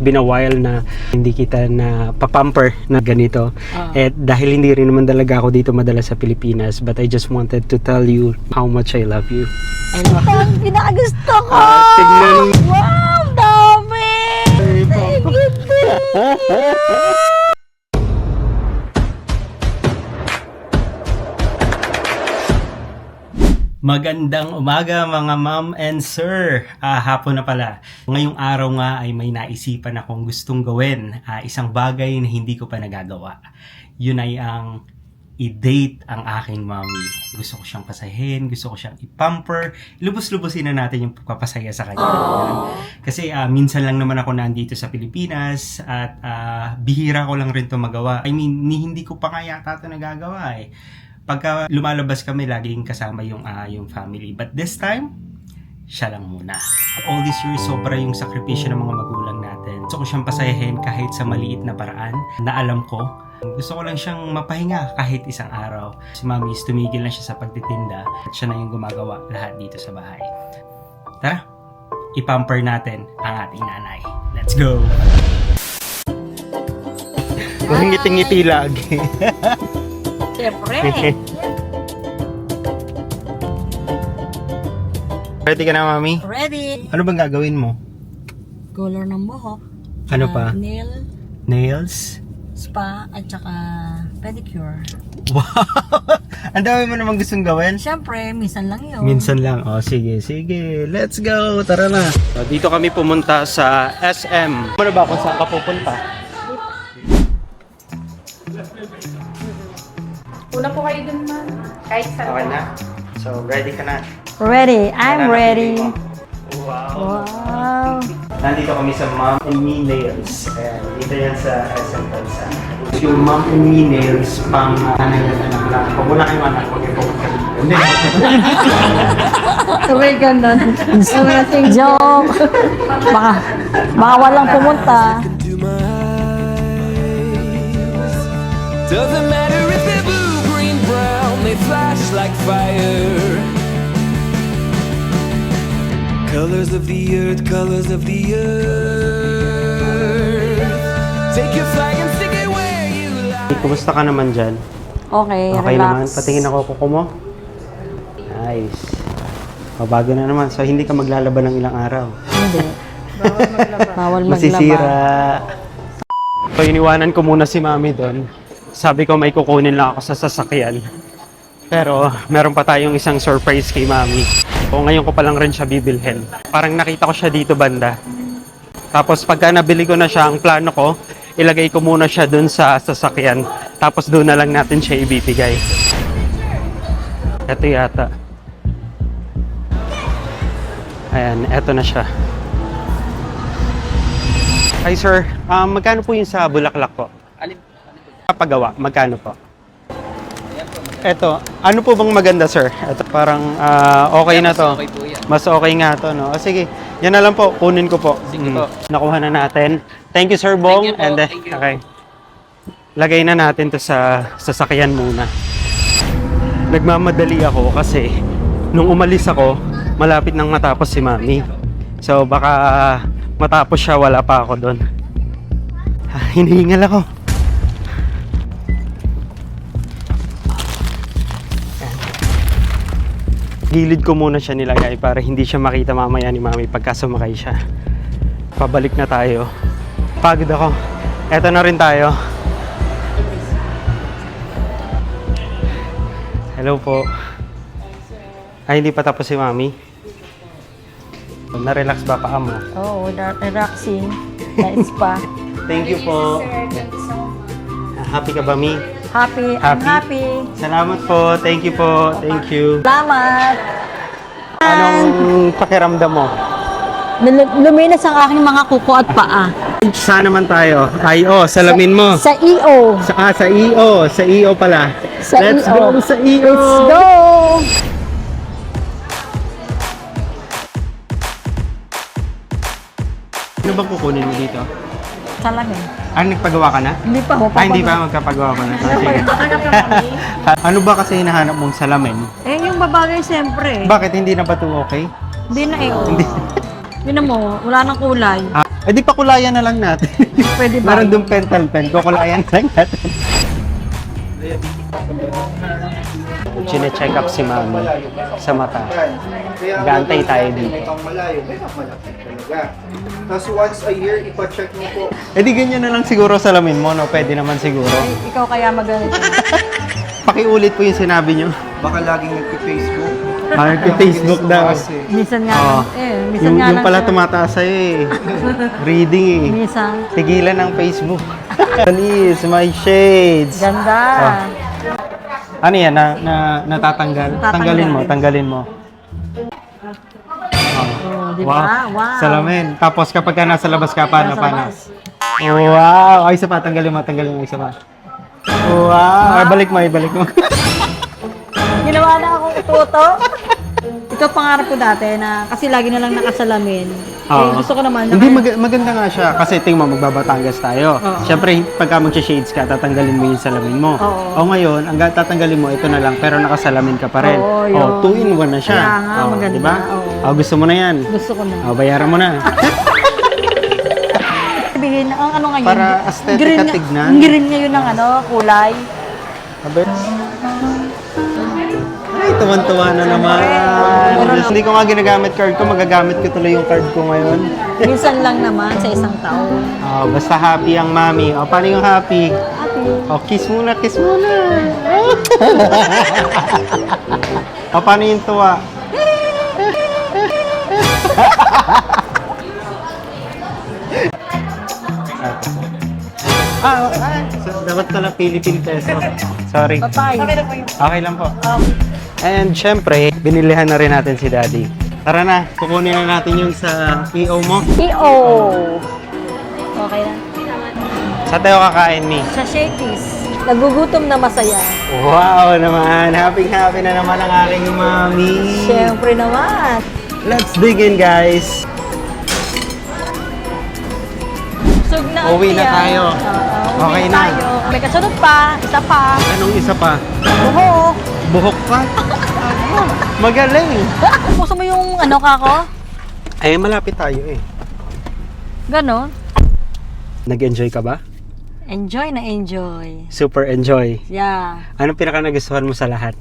it's been a while na hindi kita na papamper na ganito. At dahil hindi rin naman talaga ako dito madala sa Pilipinas, but I just wanted to tell you how much I love you. Ang pinakagusto ko! Tignan. Wow! Dami! Thank you, Magandang umaga mga ma'am and sir. Hapon na pala. Ngayong araw nga ay may naisipan akong gustong gawin. Isang bagay na hindi ko pa nagagawa. Yun ay ang i-date ang aking mommy. Gusto ko siyang pasahin, gusto ko siyang i-pamper. Lubos-lubosin na natin yung papasaya sa kanya. Kasi minsan lang naman ako nandito sa Pilipinas at bihira ko lang rin to magawa. I mean, hindi ko pa nga yata ito nagagawa eh. Pagka lumalabas kami, laging kasama yung family. But this time, siya lang muna. All these years, sobra yung sakripisyo ng mga magulang natin. Gusto ko siyang pasayahin kahit sa maliit na paraan na alam ko. Gusto ko lang siyang mapahinga kahit isang araw. Si Mami tumigil na siya sa pagtitinda at siya na yung gumagawa lahat dito sa bahay. Tara, ipamper natin ang ating nanay. Let's go! Ngiti-ngiti lagi. Siyempre. Ready ka na, Mami? Ready. Ano bang gagawin mo? Color ng buhok. Ano pa? Nails? Spa, at saka pedicure. Wow! Ang dami mo namang gustong gawin? Siyempre, minsan lang yun. Minsan lang. O, sige. Let's go! Tara na! So, dito kami pumunta sa SM. Ano ba kung saan ka pupunta? Una po kayo dun, ma'am. Kahit saan. Okay na? So, ready ka na? Ready. I'm ready. Wow! Wow. Nandito kami sa Mom and Me Nails. Ayan, dito yan sa SM Bansa. Yung Mom and Me Nails, pang nanay na anak lang. Pag wala kayong anak, huwag kayo pumunta dito. Hindi. Sabay ganda. Joke. Baka walang pumunta. Doesn't matter if they're blue, green, brown, they flash like fire. Colors of the earth, colors of the earth. Take your flag and stick it where you like. Kumusta ka naman dyan? Okay, Okay relax. naman. Patingin ako kuko mo. Nice. Bago na naman. So, hindi ka maglalaban ng ilang araw. Hindi. Bawal maglaba. Masisira. So, iniwanan ko muna si Mami doon. Sabi ko may kukunin lang ako sa sasakyan. Pero, meron pa tayong isang surprise kay Mami. O ngayon ko pa lang rin siya bibilhin. Parang nakita ko siya dito banda. Tapos pagka nabili ko na siya, ang plano ko, ilagay ko muna siya dun sa sasakyan. Tapos doon na lang natin siya ibibigay. Ito yata. Ayan, eto na siya. Hi sir, magkano po yung sa Bulaklak po? Kapagawa, magkano po? Eto, ano po bang maganda sir? Eto parang okay na to. Mas okay nga to, no? O, sige, yan na lang po, kunin ko po. Sige po. Nakuha na natin. Thank you sir Bong. Thank you po. And then, Thank you. okay. Lagay na natin to sa sasakyan muna. Nagmamadali ako kasi nung umalis ako, malapit nang matapos si Mami. So baka matapos siya, wala pa ako doon. Hinihingal ako. Gilid ko muna siya nilagay para hindi siya makita mamaya ni Mami pagka sumakay siya. Pabalik na tayo. Pagod ako. Eto na rin tayo. Hello po. Ay, hindi pa tapos si Mami. Na-relax ba paa mo? Oh, relaxing. Nice pa. Thank you po. Happy ka ba, Mi? Happy. I'm happy. Salamat po. Thank you po. Thank you. Salamat. Anong pakiramdam mo? Luminas ang aking mga kuko at paa. Saan naman tayo? Ay, salamin mo. Sa EO. Sa EO. Sa EO pala. Sa Let's EO. go sa EO. Let's go! Ano bang kukunin mo dito? Salamin. Nagpagawa ka na? Hindi pa. Hindi pa magkapagawa ka na. Sige. Ano ba kasi hinahanap mong salamin? Yung babagay siyempre. Bakit hindi na ba ito okay? Hindi na Hindi na mo. Wala nang kulay. Eh di pakulayan na lang natin. Pwede ba? Meron doon pentel pen, kukulayan na lang natin. Chine-check up si mami sa mata. Gantay tayo dito. Pang malayo, may malapit talaga. Tapos once a year, ipa-check mo po. Eh di ganyan na lang siguro salamin mo, no? Pwede naman siguro. Ay, ikaw kaya magalit. Pakiulit po yung sinabi nyo. Baka laging nagpi-Facebook. Facebook daw. Minsan nga, Oo. minsan nga Yung lang pala siya. tumataas sa'yo eh. Reading eh. Minsan. Tigilan ng Facebook. Please, my shades. Ganda. Ano yan? Natatanggal? Tanggalin mo. Oh, di ba? Wow. Salamin. Tapos kapag ka nasa labas ka, paano? Nasa labas. Oh, wow. Ay, isa pa. Tanggalin mo, isa pa. Wow. Ay, balik mo. Ginawa na akong photo. Ito pangarap ko dati na kasi lagi na lang nakasalamin. Eh, Oo. gusto ko naman. Hindi, maganda nga siya. Kasi tingin mo, magbabatangas tayo. Oo. Siyempre, pagka mag-shades ka, tatanggalin mo yung salamin mo. Oo. O ngayon, ang tatanggalin mo, ito na lang, pero nakasalamin ka pa rin. Oo, yun. 2-in-1 na siya. Kaya nga, Oo, maganda. Diba? Oo. Gusto mo na yan. Gusto ko na. Bayaran mo na. Sabihin, ang ano ngayon? Para aesthetic green ka tignan. Green ngayon ng kulay. Sabi? Ay, tuwan-tuwa na naman. Hindi ko nga ginagamit card ko, magagamit ko tuloy yung card ko ngayon. Minsan lang naman sa isang taon. Basta happy ang mami. Paano yung happy? Happy. Kiss muna. Paano yung tuwa? Dapat pala Philippine peso. Sorry. Papay. Okay lang po. And syempre, binilihan na rin natin si Daddy. Tara na, kukunin na natin yung sa EO mo. EO. Okay na. Sa tayo kakain, Mi. Sa Shakey's. Nagugutom na masaya. Wow naman! Happy na naman ang aking mami. Siyempre naman. Let's dig in, guys. Busog na. Uwi na Tia. tayo. Oo, Okay uwi na. tayo. May kasunod pa. Isa pa. Anong isa pa? Buhok. Buhok pa? Magaling! Gusto mo yung kako? Ay, malapit tayo eh. Ganon. Nag-enjoy ka ba? Enjoy na enjoy. Super enjoy. Yeah. Anong pinaka nagustuhan mo sa lahat?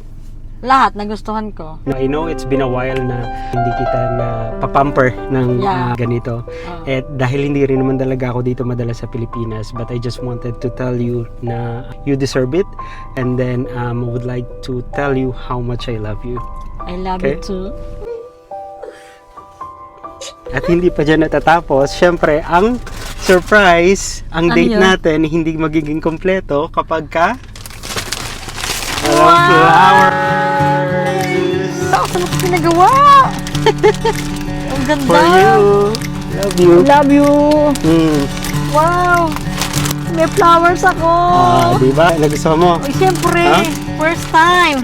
Lahat nagustuhan ko. I know it's been a while na hindi kita na papamper ng Yeah. ganito. At dahil hindi rin naman talaga ako dito madalas sa Pilipinas, but I just wanted to tell you na you deserve it. And then would like to tell you how much I love you. I love Okay. you too. At hindi pa dyan natatapos, syempre, ang surprise, ang Ano date yun? natin hindi magiging kompleto kapag ka Wow! flowers Saan mo pinagawa? Ang ganda. for you. Love you. Love you. Hmm. Wow. May flowers ako. Diba? Nagustuhan mo? Uy, siyempre. Ha? First time.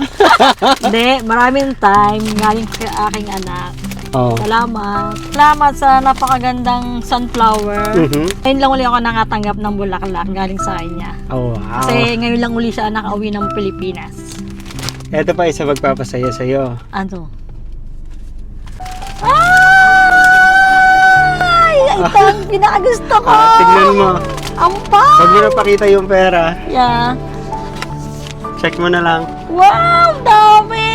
Hindi, maraming time. Galing kay aking anak. Oh. Salamat. Salamat sa napakagandang sunflower. Mhm. Ngayon lang uli ako nakatanggap ng bulaklak galing sa kanya. Oh, wow. Kasi ngayon lang uli siya nakauwi ng Pilipinas. Ito pa isa magpapasaya sa'yo. Ano? Ay! Ito ang pinakagusto ko! Tignan mo. Ang pa! Huwag mo na pakita yung pera. Yeah. Check mo na lang. Wow! Dami!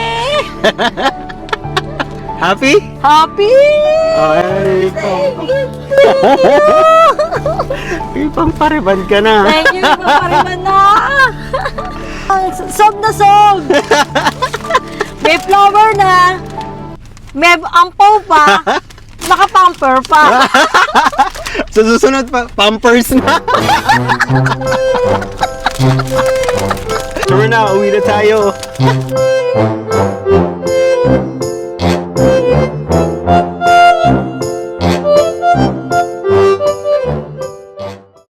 Happy? Happy! Oh, ay, Thank you! ipang pariban ka na. Thank you! Papariman na! Sob na sob! May flower na! May ampaw pa! Naka-pamper pa! Sa susunod pa, pampers na. Sure na, uwi na tayo.